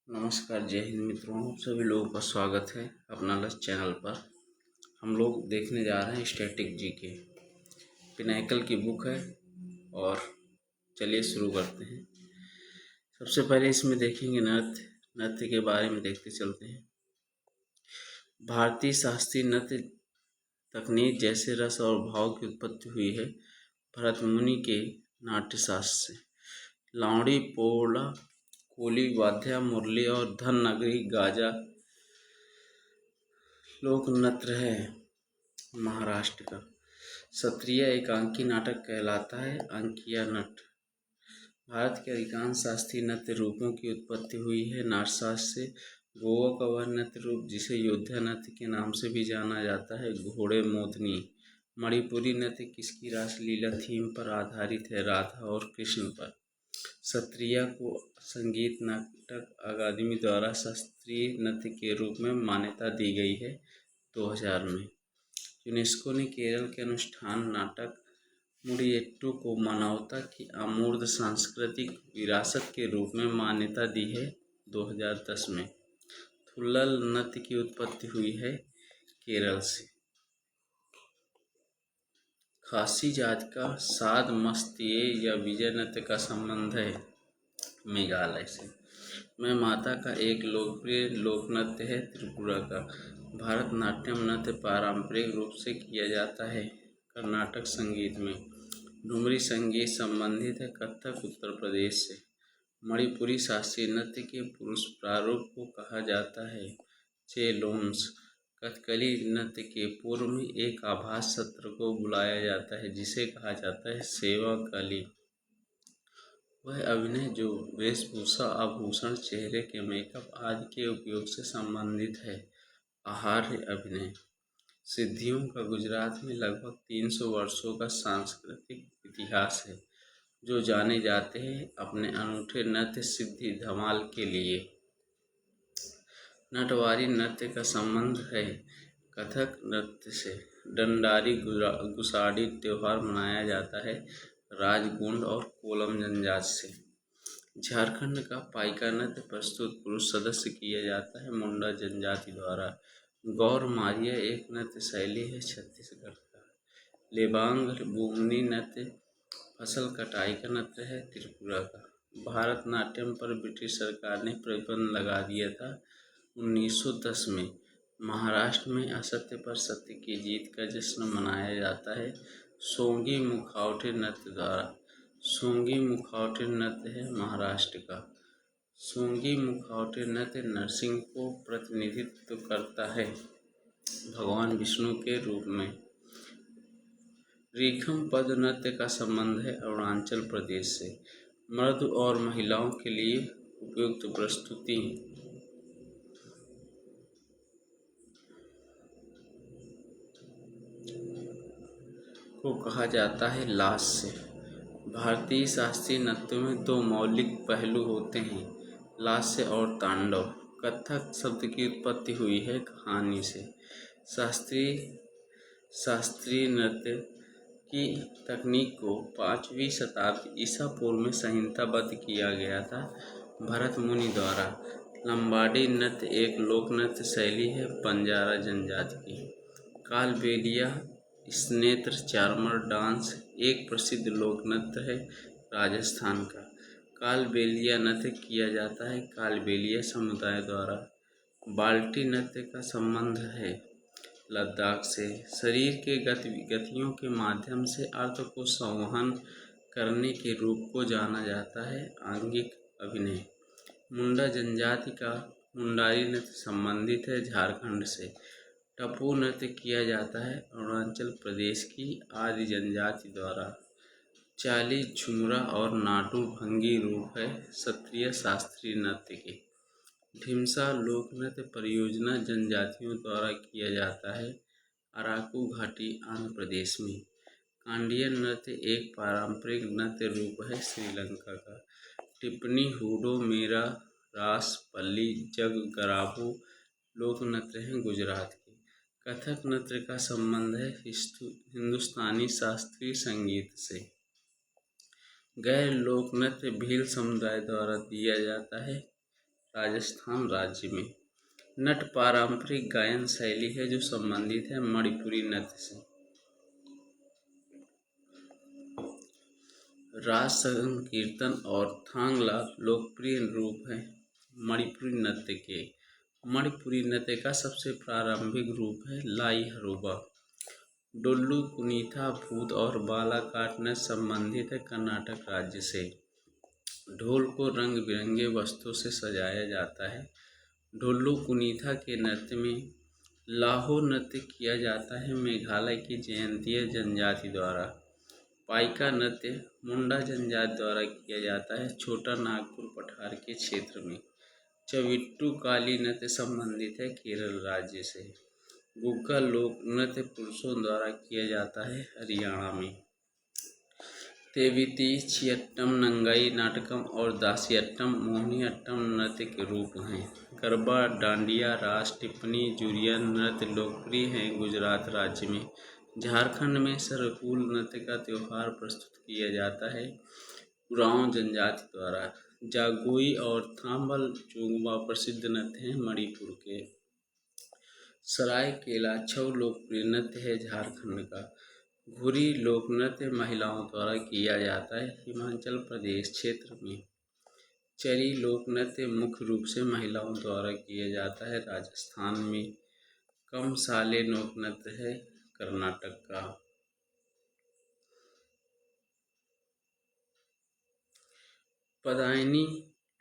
नमस्कार, जय हिंद मित्रों। सभी लोगों का स्वागत है अपना लक्ष्य चैनल पर। हम लोग देखने जा रहे हैं स्टैटिक जीके। पिनाकल की बुक है और चलिए शुरू करते हैं। सबसे पहले इसमें देखेंगे नृत्य के बारे में देखते चलते हैं। भारतीय शास्त्रीय नृत्य तकनीक जैसे रस और भाव की उत्पत्ति हुई है भरत मुनि के नाट्यशास्त्र से। लावड़ी, पोला, कोली, वाद्या, मुरली और धन नगरी गाजा लोक नृत्य है महाराष्ट्र का। सत्रिय एकांकी नाटक कहलाता है। अंकिया नट। भारत के अधिकांश शास्त्रीय नृत्य रूपों की उत्पत्ति हुई है नाट्यशास्त्र से। गोवा का वह नृत्य रूप जिसे योद्धा नृत्य के नाम से भी जाना जाता है घोड़े मोदनी। मणिपुरी नृत्य किसकी रासलीला थीम पर आधारित है? राधा और कृष्ण पर। सत्रिया को संगीत नाटक अकादमी द्वारा शास्त्रीय नृत्य के रूप में मान्यता दी गई है 2000 में। यूनेस्को ने केरल के अनुष्ठान नाटक मुडियट्टू को मानवता की अमूर्त सांस्कृतिक विरासत के रूप में मान्यता दी है 2010 में। थुल्लल नृत्य की उत्पत्ति हुई है केरल से। खासी जाति का साद मस्तिये या विजय नृत्य का संबंध है मेघालय से। मैं माता का एक लोकप्रिय लोक नृत्य है त्रिपुरा का। भरतनाट्यम नृत्य पारंपरिक रूप से किया जाता है कर्नाटक संगीत में। डुमरी संगीत संबंधित है कथक उत्तर प्रदेश से। मणिपुरी शास्त्रीय नृत्य के पुरुष प्रारूप को कहा जाता है चेलोम्स। कथकली नृत्य के पूर्व में एक आभास सत्र को बुलाया जाता है जिसे कहा जाता है सेवा कली। वह अभिनय जो वेशभूषा, आभूषण, चेहरे के मेकअप आदि के उपयोग से संबंधित है। आहार्य अभिनय। सिद्धियों का गुजरात में लगभग 300 वर्षों का सांस्कृतिक इतिहास है जो जाने जाते हैं अपने अनूठे नृत्य सिद्धि धमाल के लिए। नटवारी नृत्य का संबंध है कथक नृत्य से। दंडारी गुसाडी त्योहार मनाया जाता है राजगुंड और कोलम जनजाति से। झारखंड का पाइका नृत्य प्रस्तुत पुरुष सदस्य किया जाता है मुंडा जनजाति द्वारा। गौर मारिया एक नृत्य शैली है छत्तीसगढ़ का। लेबांग बुमनी नृत्य फसल कटाई का नृत्य है त्रिपुरा का। भारतनाट्यम पर ब्रिटिश सरकार ने प्रतिबंध लगा दिया था 1910 में। महाराष्ट्र में असत्य पर सत्य की जीत का जश्न मनाया जाता है सोंगी मुखौटे नृत्य द्वारा। सोंगी मुखौटे नृत्य है महाराष्ट्र का। सोंगी मुखौटे नृत्य नरसिंह को प्रतिनिधित्व करता है भगवान विष्णु के रूप में। रीखम पद नृत्य का संबंध है अरुणाचल प्रदेश से। मर्द और महिलाओं के लिए उपयुक्त प्रस्तुति को कहा जाता है लाश से। भारतीय शास्त्रीय नृत्यों में दो मौलिक पहलू होते हैं लास्य और तांडव। कथक शब्द की उत्पत्ति हुई है कहानी से। शास्त्रीय नृत्य की तकनीक को 5वीं शताब्दी ईसा पूर्व में संहिताबद्ध किया गया था भरत मुनि द्वारा। लंबाडी नृत्य एक लोक नृत्य शैली है बंजारा जनजाति की। कालबेलिया स्नेत्र चार्मर डांस एक प्रसिद्ध लोक नृत्य है राजस्थान का। कालबेलिया नृत्य किया जाता है कालबेलिया समुदाय द्वारा। बाल्टी नृत्य का संबंध है लद्दाख से। शरीर के गतियों के माध्यम से अर्थ को संवहन करने के रूप को जाना जाता है आंगिक अभिनय। मुंडा जनजाति का मुंडारी नृत्य संबंधित है झारखंड से। टप्पू नृत्य किया जाता है अरुणाचल प्रदेश की आदि जनजाति द्वारा। चाली, झुमरा और नाटू भंगी रूप है क्षत्रिय शास्त्रीय नृत्य के। ढिमसा लोक नृत्य परियोजना जनजातियों द्वारा किया जाता है अराकू घाटी आंध्र प्रदेश में। कांडियन नृत्य एक पारंपरिक नृत्य रूप है श्रीलंका का। टिप्पणी हूडो मेरा रास पल्ली जग गराबो लोक नृत्य हैं गुजरात के। कथक नृत्य का संबंध है हिंदुस्तानी शास्त्रीय संगीत से। गैर लोक नृत्य भील समुदाय द्वारा दिया जाता है राजस्थान राज्य में। नट पारंपरिक गायन शैली है जो संबंधित है मणिपुरी नृत्य से। राग संकीर्तन और थांगला लोकप्रिय रूप हैं मणिपुरी नृत्य के। मणिपुरी नृत्य का सबसे प्रारंभिक रूप है लाई हरोबा। डोल्लू कुनीथा भूत और बालाकाट नृत्य संबंधित है कर्नाटक राज्य से। ढोल को रंग बिरंगे वस्त्रों से सजाया जाता है। डोल्लू कुनीथा के नृत्य में लाहो नृत्य किया जाता है मेघालय की जयंतीय जनजाति द्वारा। पाइका नृत्य मुंडा जनजाति द्वारा किया जाता है छोटा नागपुर पठार के क्षेत्र में। चविट्टू काली नृत्य संबंधित है केरल राज्य से। गुग्गा लोक नृत्य पुरुषों द्वारा किया जाता है हरियाणा में। तेविती छियट्टम नंगाई नाटकम और दासियट्टम मोहिनीअट्टम नृत्य के रूप हैं। गरबा डांडिया रास टिप्पणी जुरिया नृत्य लोकप्रिय हैं गुजरात राज्य में। झारखंड में सरहुल नृत्य का त्यौहार प्रस्तुत किया जाता है उरांव जनजाति द्वारा। जागोई और थांबल चोंगमा प्रसिद्ध नृत्य हैं मणिपुर के। सरायकेला छऊ लोकप्रिय नृत्य है झारखंड का। घुरी लोक नृत्य महिलाओं द्वारा किया जाता है हिमाचल प्रदेश क्षेत्र में। चरी लोक नृत्य मुख्य रूप से महिलाओं द्वारा किया जाता है राजस्थान में। कमसाले लोक नृत्य है कर्नाटक का। पदायनी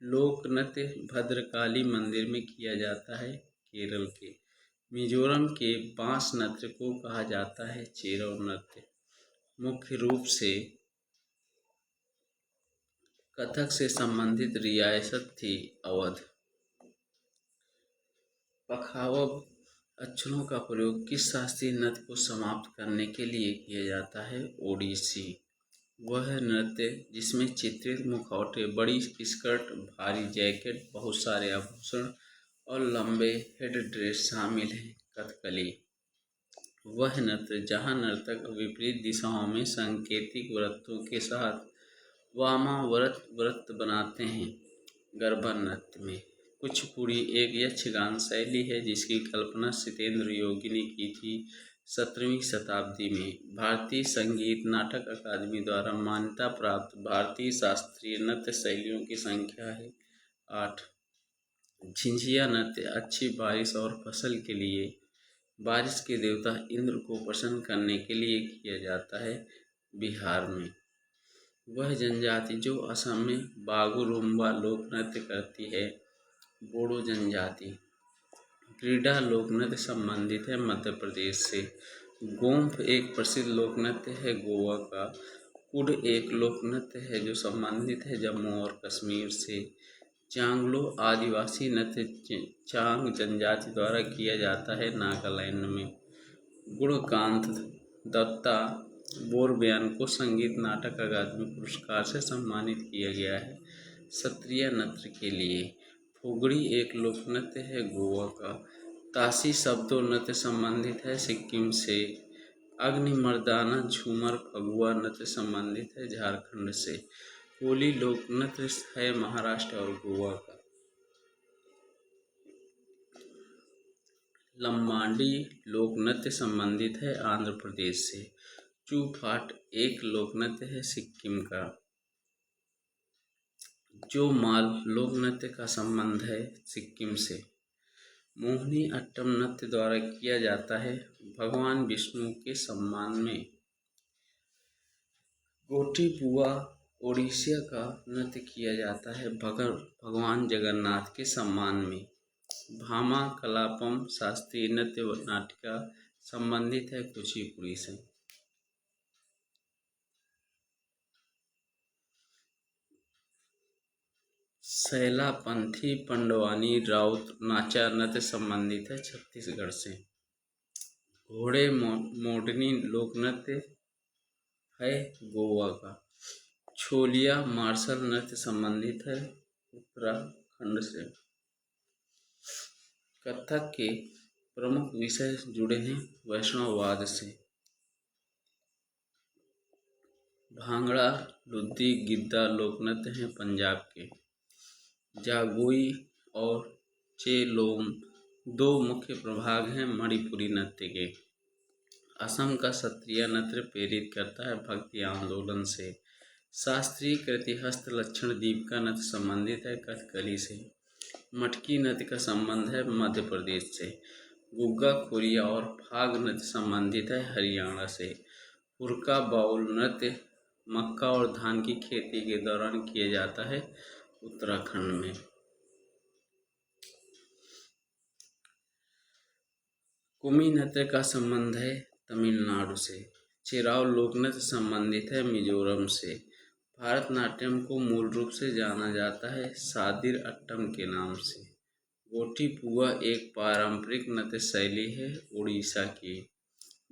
लोक नृत्य भद्रकाली मंदिर में किया जाता है केरल के। मिजोरम के बांस नृत्य को कहा जाता है चेरो नृत्य। मुख्य रूप से कथक से संबंधित रियासत थी अवध। पखावब अक्षरों का प्रयोग किस शास्त्रीय नृत्य को समाप्त करने के लिए किया जाता है ओडिसी। वह नृत्य जिसमें चित्रित मुखौटे बड़ी स्कर्ट भारी जैकेट बहुत सारे आभूषण और लंबे हेड ड्रेस शामिल हैं कथकली। वह नृत्य जहाँ नर्तक विपरीत दिशाओं में सांकेतिक वृत्तों के साथ वामाव्रत बनाते हैं। गरबा नृत्य में कुचिपुड़ी एक यक्षगान शैली है जिसकी कल्पना सितेंद्र योगी ने की थी 17वीं शताब्दी में। भारतीय संगीत नाटक अकादमी द्वारा मान्यता प्राप्त भारतीय शास्त्रीय नृत्य शैलियों की संख्या है 8। झिंझिया नृत्य अच्छी बारिश और फसल के लिए बारिश के देवता इंद्र को प्रसन्न करने के लिए किया जाता है बिहार में। वह जनजाति जो असम में बागुरुम्बा लोक नृत्य करती है बोडो जनजाति। क्रीडा लोक नृत्य संबंधित है मध्य प्रदेश से। गोम्फ एक प्रसिद्ध लोक नृत्य है गोवा का। कुड एक लोक नृत्य है जो संबंधित है जम्मू और कश्मीर से। चांगलो आदिवासी नृत्य चांग जनजाति द्वारा किया जाता है नागालैंड में। गुणकांत दत्ता बोरबयान को संगीत नाटक अकादमी पुरस्कार से सम्मानित किया गया है सत्रिया नृत्य के लिए। फुगड़ी एक लोक नृत्य है गोवा का। तासी शब्दों नृत्य संबंधित है सिक्किम से। अग्निमर्दाना झूमर फगुआ नृत्य संबंधित है झारखंड से। होली लोक नृत्य है महाराष्ट्र और गोवा का। लंबाडी लोक नृत्य संबंधित है आंध्र प्रदेश से। चूफाट एक लोक नृत्य है सिक्किम का। जो माल लोक नृत्य का संबंध है सिक्किम से। मोहिनी अट्टम नृत्य द्वारा किया जाता है भगवान विष्णु के सम्मान में। गोटी बुआ ओडिशा का नृत्य किया जाता है भगवान जगन्नाथ के सम्मान में। भामा कलापम शास्त्रीय नृत्य नाटिका संबंधित है कुचिपुड़ी से। सैलापंथी पंडवानी राउत नाचा नृत्य संबंधित है छत्तीसगढ़ से। घोड़े मोडनी लोक नृत्य है गोवा का। छोलिया मार्शल नृत्य संबंधित है उत्तराखंड से। कथक के प्रमुख विषय जुड़े हैं वैष्णववाद से। भांगड़ा लुद्दी गिद्दा लोक नृत्य हैं पंजाब के। जागोई और चेलोम दो मुख्य प्रभाग हैं मणिपुरी नृत्य के। असम का सत्रिय नृत्य प्रेरित करता है भक्ति आंदोलन से। शास्त्रीय कृति हस्त लक्षण द्वीप का नृत्य संबंधित है कथकली से। मटकी नृत्य का संबंध है मध्य प्रदेश से। गुग्गा खोरिया और फाग नृत्य संबंधित है हरियाणा से। हुरका बाउल नृत्य मक्का और धान की खेती के दौरान किया जाता है उत्तराखंड में। कुमी नृत्य का संबंध है तमिलनाडु से। चिराव लोक नृत्य संबंधित है मिजोरम से। भारतनाट्यम को मूल रूप से जाना जाता है सादिर अट्टम के नाम से। गोटी पुआ एक पारंपरिक नृत्य शैली है उड़ीसा की।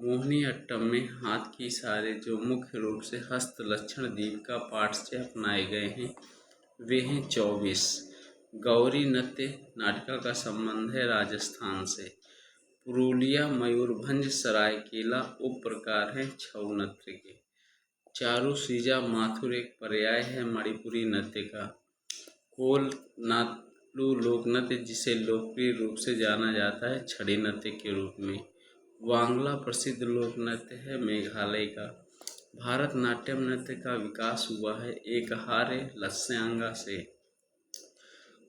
मोहिनी अट्टम में हाथ की इशारे जो मुख्य रूप से हस्त लक्षण द्वीप का पाठ से अपनाए गए हैं वे हैं 24। गौरी नृत्य नाटिका का संबंध है राजस्थान से। पुरुलिया मयूरभंज सरायकेला उप प्रकार हैं छऊ नृत्य के। चारू सीजा माथुर एक पर्याय है मणिपुरी नृत्य का। कोल नालू लोक नृत्य जिसे लोकप्रिय रूप से जाना जाता है छड़ी नृत्य के रूप में। वांगला प्रसिद्ध लोक नृत्य है मेघालय का। भारतनाट्यम नृत्य का विकास हुआ है एकहारे लस्यांगा से।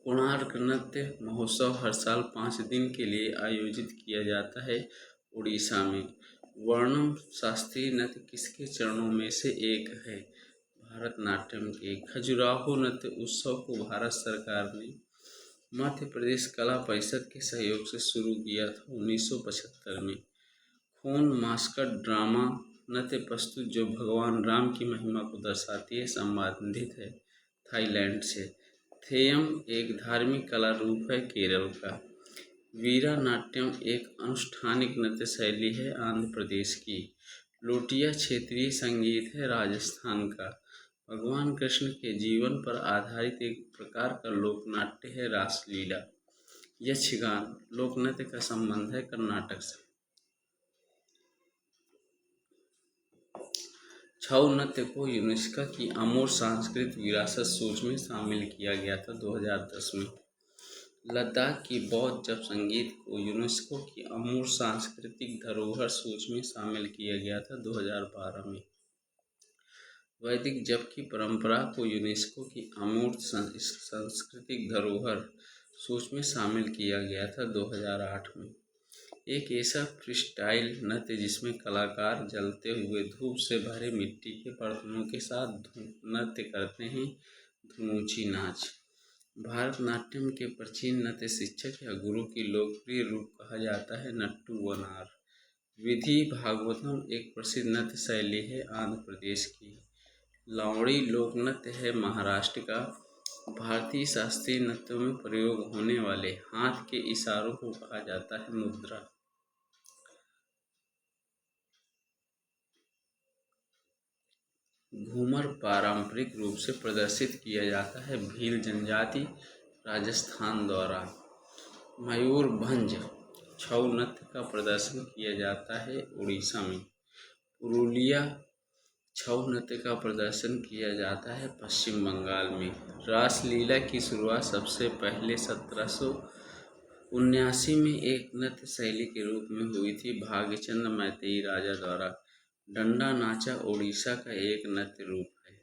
कोणार्क नृत्य महोत्सव हर साल 5 दिन के लिए आयोजित किया जाता है उड़ीसा में। वर्णम शास्त्रीय नृत्य किसके चरणों में से एक है? भारतनाट्यम के। खजुराहो नृत्य उत्सव को भारत सरकार ने मध्य प्रदेश कला परिषद के सहयोग से शुरू किया था 1975 में। खून मास्कट ड्रामा नृत्य प्रस्तुत जो भगवान राम की महिमा को दर्शाती है संबंधित है थाईलैंड से। थेयम एक धार्मिक कला रूप है केरल का। वीरा नाट्यम एक अनुष्ठानिक नृत्य शैली है आंध्र प्रदेश की। लोटिया क्षेत्रीय संगीत है राजस्थान का। भगवान कृष्ण के जीवन पर आधारित एक प्रकार का लोक नाट्य है रासलीला। यक्षगान लोक नृत्य का संबंध है कर्नाटक से। छऊ नृत्य को यूनेस्को की अमूर्त सांस्कृतिक विरासत सूची में शामिल किया गया था 2010 में। लद्दाख की बौद्ध जप संगीत को यूनेस्को की अमूर्त सांस्कृतिक धरोहर सूची में शामिल किया गया था 2012 में। वैदिक जप की परंपरा को यूनेस्को की अमूर्त सांस्कृतिक धरोहर सूची में शामिल किया गया था 2008 में। एक ऐसा फ्रीस्टाइल नृत्य जिसमें कलाकार जलते हुए धूप से भरे मिट्टी के बर्तनों के साथ नृत्य करते हैं धुनुची नाच। भारतनाट्यम के प्राचीन नृत्य शिक्षक या गुरु की लोकप्रिय रूप कहा जाता है नट्टू वनार। विधि भागवतम एक प्रसिद्ध नृत्य शैली है आंध्र प्रदेश की। लावड़ी लोक नृत्य है महाराष्ट्र का। भारतीय शास्त्रीय नृत्यों में प्रयोग होने वाले हाथ के इशारों को कहा जाता है मुद्रा। घूमर पारंपरिक रूप से प्रदर्शित किया जाता है भील जनजाति राजस्थान द्वारा। मयूरभंज छऊ नृत्य का प्रदर्शन किया जाता है उड़ीसा में। पुरुलिया छऊ नृत्य का प्रदर्शन किया जाता है पश्चिम बंगाल में। रासलीला की शुरुआत सबसे पहले 1779 में एक नृत्य शैली के रूप में हुई थी भाग्यचंद मैतेई राजा द्वारा। डंडा नाचा उड़ीसा का एक नृत्य रूप है।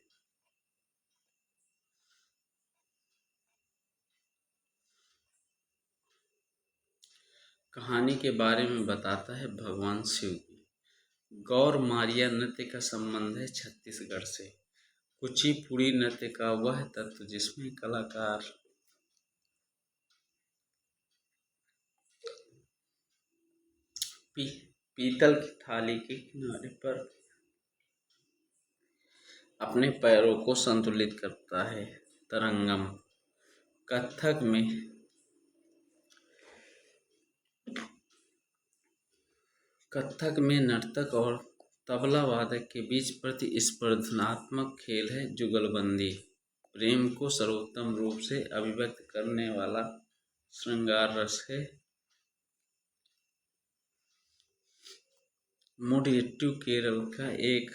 कहानी के बारे में बताता है भगवान शिव की। गौर मारिया नृत्य का संबंध है छत्तीसगढ़ से। कुचिपुड़ी नृत्य का वह तत्व जिसमें कलाकार पीतल की थाली के किनारे पर अपने पैरों को संतुलित करता है तरंगम। कथक में नर्तक और तबला वादक के बीच प्रतिस्पर्धात्मक खेल है जुगलबंदी। प्रेम को सर्वोत्तम रूप से अभिव्यक्त करने वाला श्रृंगार रस है। मोडियट्टू केरल का एक